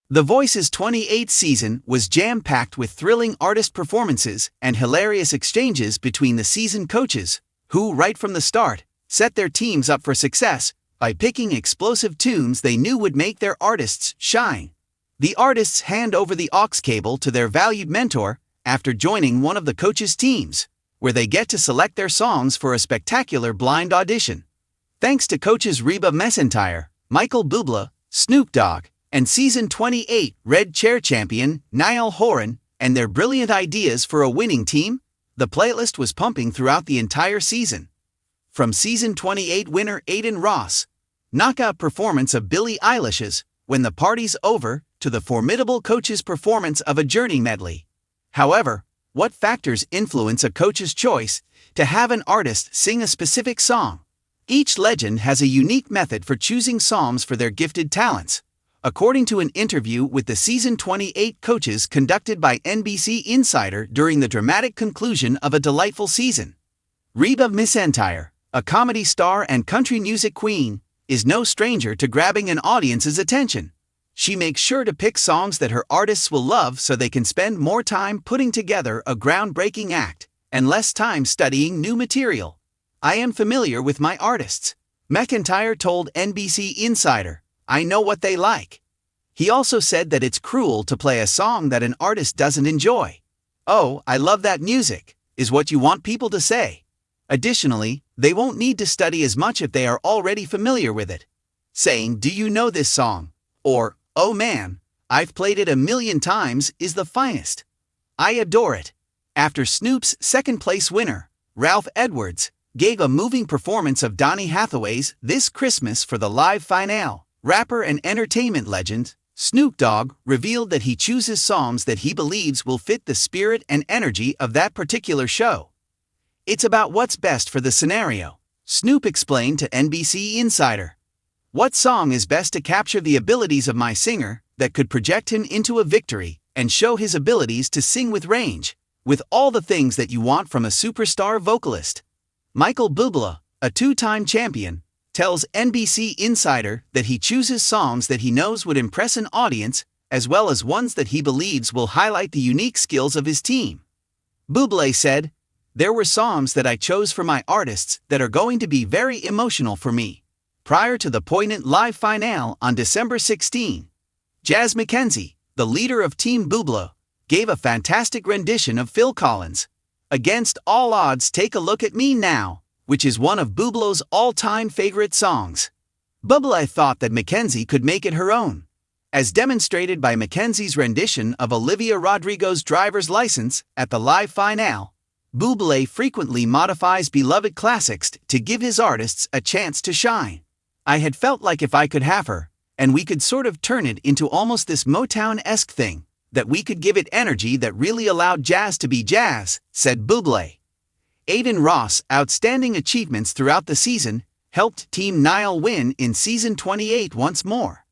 The Voice's 28th season was jam-packed with thrilling artist performances and hilarious exchanges between the seasoned coaches, who, right from the start, set their teams up for success by picking explosive tunes they knew would make their artists shine. The artists hand over the aux cable to their valued mentor after joining one of the coaches' teams, where they get to select their songs for a spectacular blind audition. Thanks to coaches Reba McEntire, Michael Bublé, Snoop Dogg, and Season 28 Red Chair champion Niall Horan and their brilliant ideas for a winning team, the playlist was pumping throughout the entire season. From Season 28 winner Aiden Ross' knockout performance of Billie Eilish's When the Party's Over to the formidable coach's performance of a Journey medley. However, what factors influence a coach's choice to have an artist sing a specific song? Each legend has a unique method for choosing songs for their gifted talents. According to an interview with the Season 28 coaches conducted by NBC Insider during the dramatic conclusion of a delightful season, Reba McEntire, a comedy star and country music queen, is no stranger to grabbing an audience's attention. She makes sure to pick songs that her artists will love so they can spend more time putting together a groundbreaking act and less time studying new material. "I am familiar with my artists," McEntire told NBC Insider. "I know what they like." He also said that it's cruel to play a song that an artist doesn't enjoy. "Oh, I love that music," is what you want people to say. Additionally, they won't need to study as much if they are already familiar with it. Saying, "Do you know this song?" or "Oh man, I've played it a million times," is the finest. "I adore it." After Snoop's second-place winner, Ralph Edwards, gave a moving performance of Donny Hathaway's This Christmas for the live finale, rapper and entertainment legend Snoop Dogg revealed that he chooses songs that he believes will fit the spirit and energy of that particular show. "It's about what's best for the scenario," Snoop explained to NBC Insider. "What song is best to capture the abilities of my singer that could project him into a victory and show his abilities to sing with range, with all the things that you want from a superstar vocalist?" Michael Bublé, a two-time champion, tells NBC Insider that he chooses songs that he knows would impress an audience, as well as ones that he believes will highlight the unique skills of his team. Bublé said, "There were songs that I chose for my artists that are going to be very emotional for me." Prior to the poignant live finale on December 16, Jazz McKenzie, the leader of Team Bublé, gave a fantastic rendition of Phil Collins' "Against All Odds Take a Look at Me Now," which is one of Bublé's all-time favorite songs. Bublé thought that McKenzie could make it her own. As demonstrated by McKenzie's rendition of Olivia Rodrigo's Driver's License at the live finale, Bublé frequently modifies beloved classics to give his artists a chance to shine. "I had felt like if I could have her, and we could sort of turn it into almost this Motown-esque thing, that we could give it energy that really allowed jazz to be jazz," said Bublé. Aiden Ross' outstanding achievements throughout the season helped Team Niall win in Season 28 once more.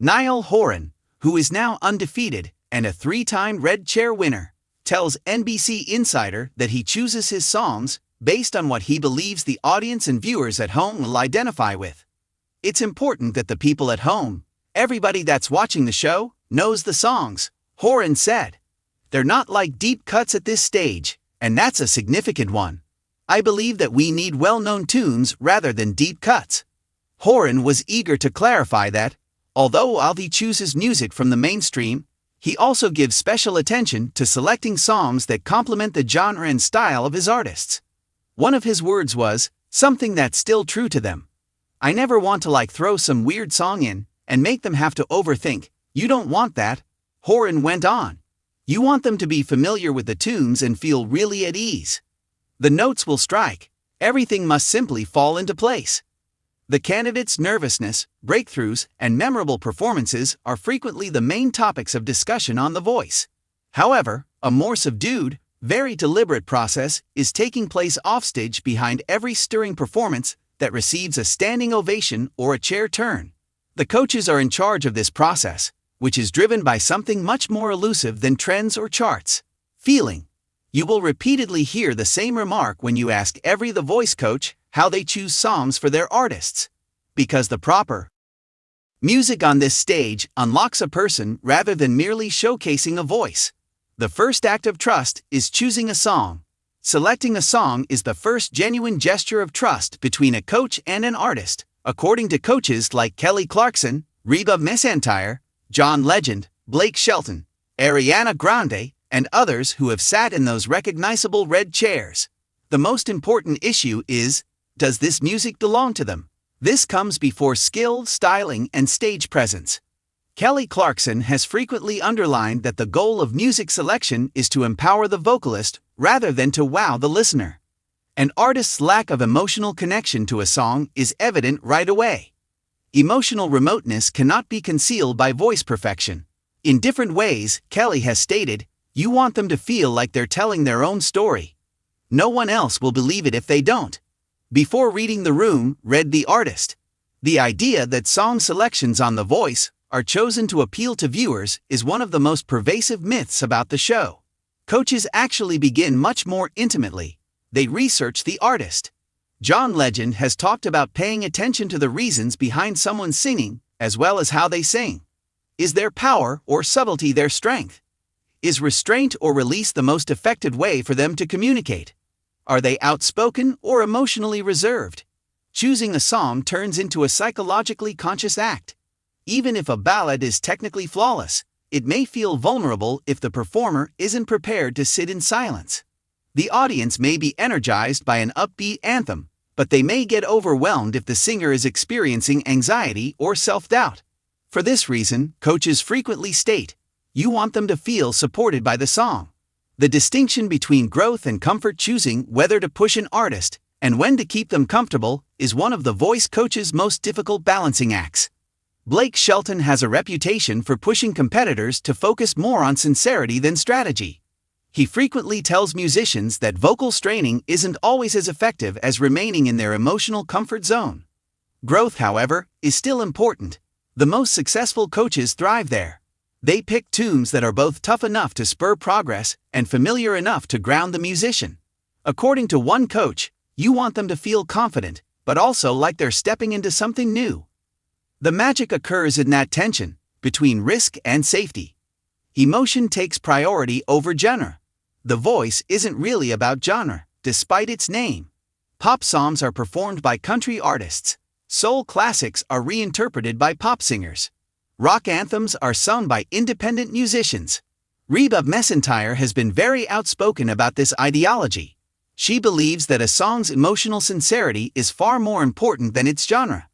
Niall Horan, who is now undefeated and a three-time Red Chair winner, tells NBC Insider that he chooses his songs based on what he believes the audience and viewers at home will identify with. "It's important that the people at home, everybody that's watching the show, knows the songs," Horan said. "They're not like deep cuts at this stage, and that's a significant one. I believe that we need well-known tunes rather than deep cuts." Horan was eager to clarify that, although Alvi chooses music from the mainstream, he also gives special attention to selecting songs that complement the genre and style of his artists. One of his words was, "something that's still true to them." "I never want to throw some weird song in and make them have to overthink." "You don't want that," Horan went on. "You want them to be familiar with the tunes and feel really at ease. The notes will strike. Everything must simply fall into place." The candidates' nervousness, breakthroughs, and memorable performances are frequently the main topics of discussion on The Voice. However, a more subdued, very deliberate process is taking place offstage behind every stirring performance that receives a standing ovation or a chair turn. The coaches are in charge of this process, which is driven by something much more elusive than trends or charts: feeling. You will repeatedly hear the same remark when you ask every The Voice coach how they choose songs for their artists. Because the proper Music on this stage unlocks a person rather than merely showcasing a voice. The first act of trust is choosing a song. Selecting a song is the first genuine gesture of trust between a coach and an artist, according to coaches like Clarkson, Reba McEntire, John Legend, Blake Shelton, Ariana Grande, and others who have sat in those recognizable red chairs. The most important issue is, does this music belong to them? This comes before skill, styling, and stage presence. Clarkson has frequently underlined that the goal of music selection is to empower the vocalist rather than to wow the listener. An artist's lack of emotional connection to a song is evident right away. Emotional remoteness cannot be concealed by voice perfection. In different ways, Kelly has stated, "You want them to feel like they're telling their own story. No one else will believe it if they don't." Before reading the room, read the artist. The idea that song selections on The Voice are chosen to appeal to viewers is one of the most pervasive myths about the show. Coaches actually begin much more intimately. They research the artist. John Legend has talked about paying attention to the reasons behind someone singing, as well as how they sing. Is their power or subtlety their strength? Is restraint or release the most effective way for them to communicate? Are they outspoken or emotionally reserved? Choosing a song turns into a psychologically conscious act. Even if a ballad is technically flawless, it may feel vulnerable if the performer isn't prepared to sit in silence. The audience may be energized by an upbeat anthem, but they may get overwhelmed if the singer is experiencing anxiety or self-doubt. For this reason, coaches frequently state, you want them to feel supported by the song. The distinction between growth and comfort, choosing whether to push an artist and when to keep them comfortable, is one of the voice coach's most difficult balancing acts. Blake Shelton has a reputation for pushing competitors to focus more on sincerity than strategy. He frequently tells musicians that vocal straining isn't always as effective as remaining in their emotional comfort zone. Growth, however, is still important. The most successful coaches thrive there. They pick tunes that are both tough enough to spur progress and familiar enough to ground the musician. According to one coach, you want them to feel confident, but also like they're stepping into something new. The magic occurs in that tension between risk and safety. Emotion takes priority over genre. The Voice isn't really about genre, despite its name. Pop songs are performed by country artists. Soul classics are reinterpreted by pop singers. Rock anthems are sung by independent musicians. Reba McEntire has been very outspoken about this ideology. She believes that a song's emotional sincerity is far more important than its genre.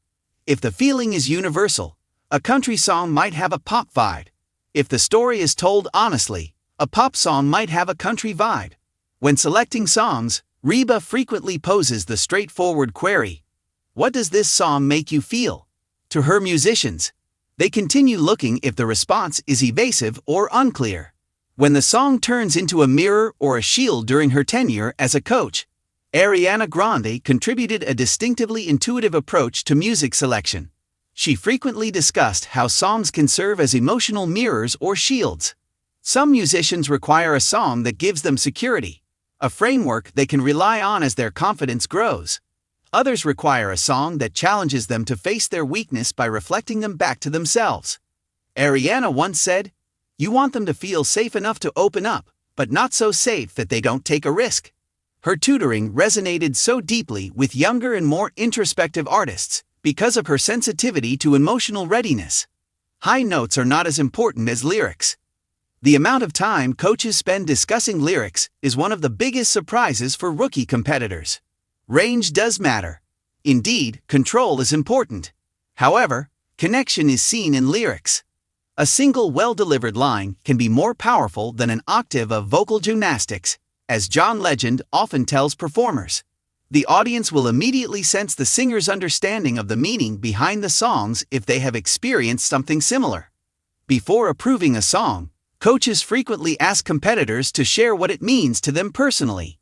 If the feeling is universal, a country song might have a pop vibe. If the story is told honestly, a pop song might have a country vibe. When selecting songs, Reba frequently poses the straightforward query, what does this song make you feel? To her musicians, they continue looking if the response is evasive or unclear. When the song turns into a mirror or a shield during her tenure as a coach, Ariana Grande contributed a distinctively intuitive approach to music selection. She frequently discussed how songs can serve as emotional mirrors or shields. Some musicians require a song that gives them security, a framework they can rely on as their confidence grows. Others require a song that challenges them to face their weakness by reflecting them back to themselves. Ariana once said, "You want them to feel safe enough to open up, but not so safe that they don't take a risk." Her tutoring resonated so deeply with younger and more introspective artists because of her sensitivity to emotional readiness. High notes are not as important as lyrics. The amount of time coaches spend discussing lyrics is one of the biggest surprises for rookie competitors. Range does matter. Indeed, control is important. However, connection is seen in lyrics. A single well-delivered line can be more powerful than an octave of vocal gymnastics, as John Legend often tells performers. The audience will immediately sense the singer's understanding of the meaning behind the songs if they have experienced something similar. Before approving a song, coaches frequently ask competitors to share what it means to them personally.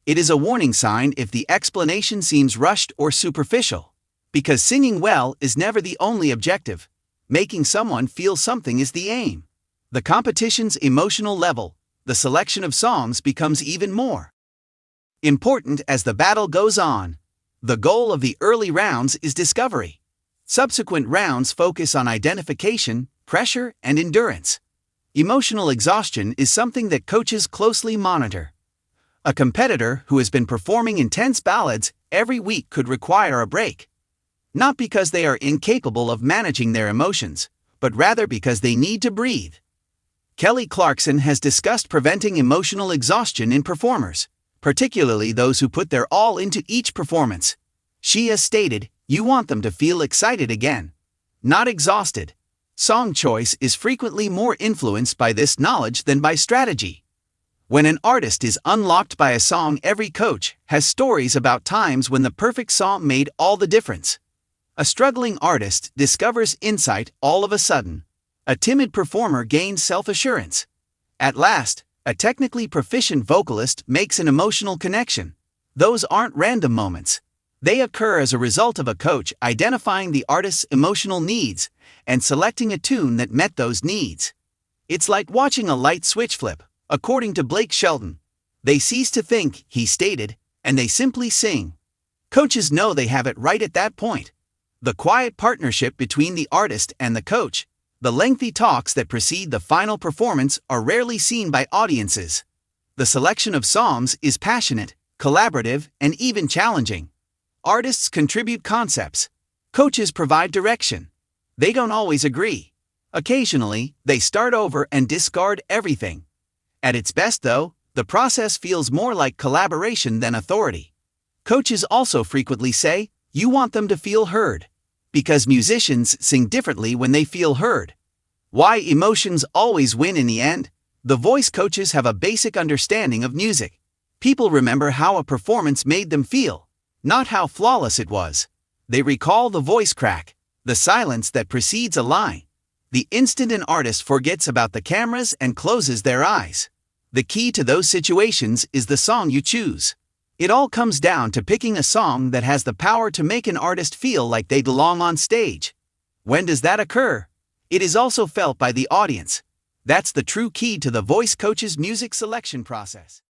It is a warning sign if the explanation seems rushed or superficial. Because singing well is never the only objective. Making someone feel something is the aim. The competition's emotional level, the selection of songs becomes even more important as the battle goes on. The goal of the early rounds is discovery. Subsequent rounds focus on identification, pressure, and endurance. Emotional exhaustion is something that coaches closely monitor. A competitor who has been performing intense ballads every week could require a break. Not because they are incapable of managing their emotions, but rather because they need to breathe. Kelly Clarkson has discussed preventing emotional exhaustion in performers, particularly those who put their all into each performance. She has stated, "You want them to feel excited again, not exhausted." Song choice is frequently more influenced by this knowledge than by strategy. When an artist is unlocked by a song, every coach has stories about times when the perfect song made all the difference. A struggling artist discovers insight all of a sudden. A timid performer gains self-assurance. At last, a technically proficient vocalist makes an emotional connection. Those aren't random moments. They occur as a result of a coach identifying the artist's emotional needs and selecting a tune that met those needs. It's like watching a light switch flip, according to Blake Shelton. They cease to think, he stated, and they simply sing. Coaches know they have it right at that point. The quiet partnership between the artist and the coach, the lengthy talks that precede the final performance, are rarely seen by audiences. The selection of songs is passionate, collaborative, and even challenging. Artists contribute concepts. Coaches provide direction. They don't always agree. Occasionally, they start over and discard everything. At its best, though, the process feels more like collaboration than authority. Coaches also frequently say, "You want them to feel heard." Because musicians sing differently when they feel heard. Why emotions always win in the end? The voice coaches have a basic understanding of music. People remember how a performance made them feel, not how flawless it was. They recall the voice crack, the silence that precedes a line, the instant an artist forgets about the cameras and closes their eyes. The key to those situations is the song you choose. It all comes down to picking a song that has the power to make an artist feel like they belong on stage. When does that occur? It is also felt by the audience. That's the true key to the voice coach's music selection process.